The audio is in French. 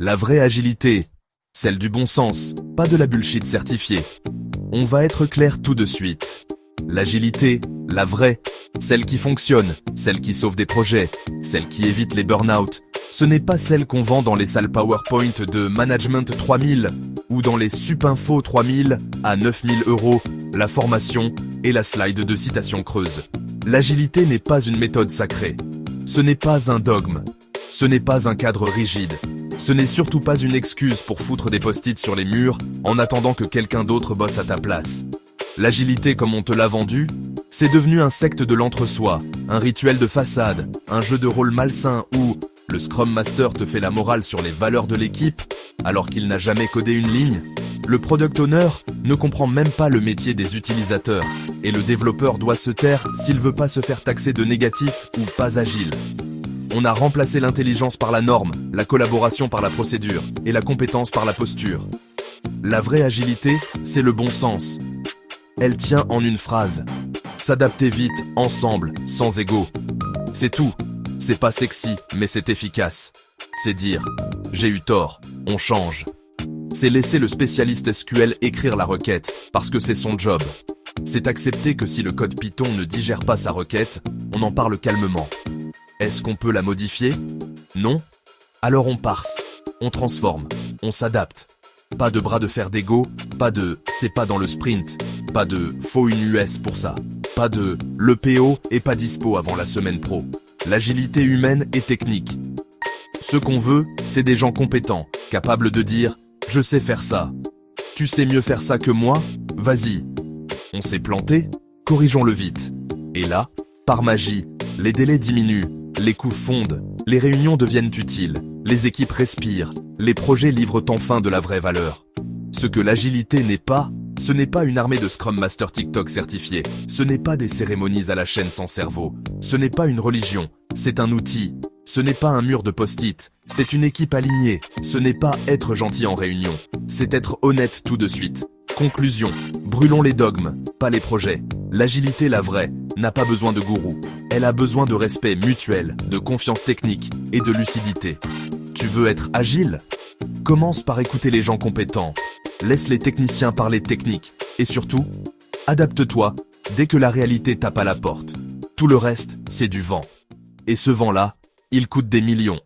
La vraie agilité, celle du bon sens, pas de la bullshit certifiée. On va être clair tout de suite. L'agilité, la vraie, celle qui fonctionne, celle qui sauve des projets, celle qui évite les burn-out, ce n'est pas celle qu'on vend dans les salles PowerPoint de Management 3000 ou dans les Supinfo 3000 à 9000 €, la formation et la slide de citation creuse. L'agilité n'est pas une méthode sacrée. Ce n'est pas un dogme. Ce n'est pas un cadre rigide. Ce n'est surtout pas une excuse pour foutre des post-it sur les murs en attendant que quelqu'un d'autre bosse à ta place. L'agilité comme on te l'a vendu, c'est devenu un secte de l'entre-soi, un rituel de façade, un jeu de rôle malsain où le Scrum Master te fait la morale sur les valeurs de l'équipe alors qu'il n'a jamais codé une ligne. Le Product Owner ne comprend même pas le métier des utilisateurs et le développeur doit se taire s'il veut pas se faire taxer de négatif ou pas agile. On a remplacé l'intelligence par la norme, la collaboration par la procédure et la compétence par la posture. La vraie agilité, c'est le bon sens. Elle tient en une phrase. S'adapter vite, ensemble, sans ego. C'est tout. C'est pas sexy, mais c'est efficace. C'est dire « j'ai eu tort, on change ». C'est laisser le spécialiste SQL écrire la requête, parce que c'est son job. C'est accepter que si le code Python ne digère pas sa requête, on en parle calmement. Est-ce qu'on peut la modifier? Non? Alors on parse, on transforme, on s'adapte. Pas de bras de fer d'ego, pas de « c'est pas dans le sprint », pas de « faut une US pour ça », pas de « le PO est pas dispo avant la semaine pro ». L'agilité humaine et technique. Ce qu'on veut, c'est des gens compétents, capables de dire « je sais faire ça ». Tu sais mieux faire ça que moi? Vas-y. On s'est planté? Corrigeons-le vite. Et là, par magie, les délais diminuent, les coûts fondent, les réunions deviennent utiles, les équipes respirent, les projets livrent enfin de la vraie valeur. Ce que l'agilité n'est pas, ce n'est pas une armée de Scrum Master TikTok certifiés, ce n'est pas des cérémonies à la chaîne sans cerveau, ce n'est pas une religion, c'est un outil, ce n'est pas un mur de post-it, c'est une équipe alignée, ce n'est pas être gentil en réunion, c'est être honnête tout de suite. Conclusion, brûlons les dogmes, pas les projets. L'agilité, la vraie, n'a pas besoin de gourou. Elle a besoin de respect mutuel, de confiance technique et de lucidité. Tu veux être agile? Commence par écouter les gens compétents. Laisse les techniciens parler technique. Et surtout, adapte-toi dès que la réalité tape à la porte. Tout le reste, c'est du vent. Et ce vent-là, il coûte des millions.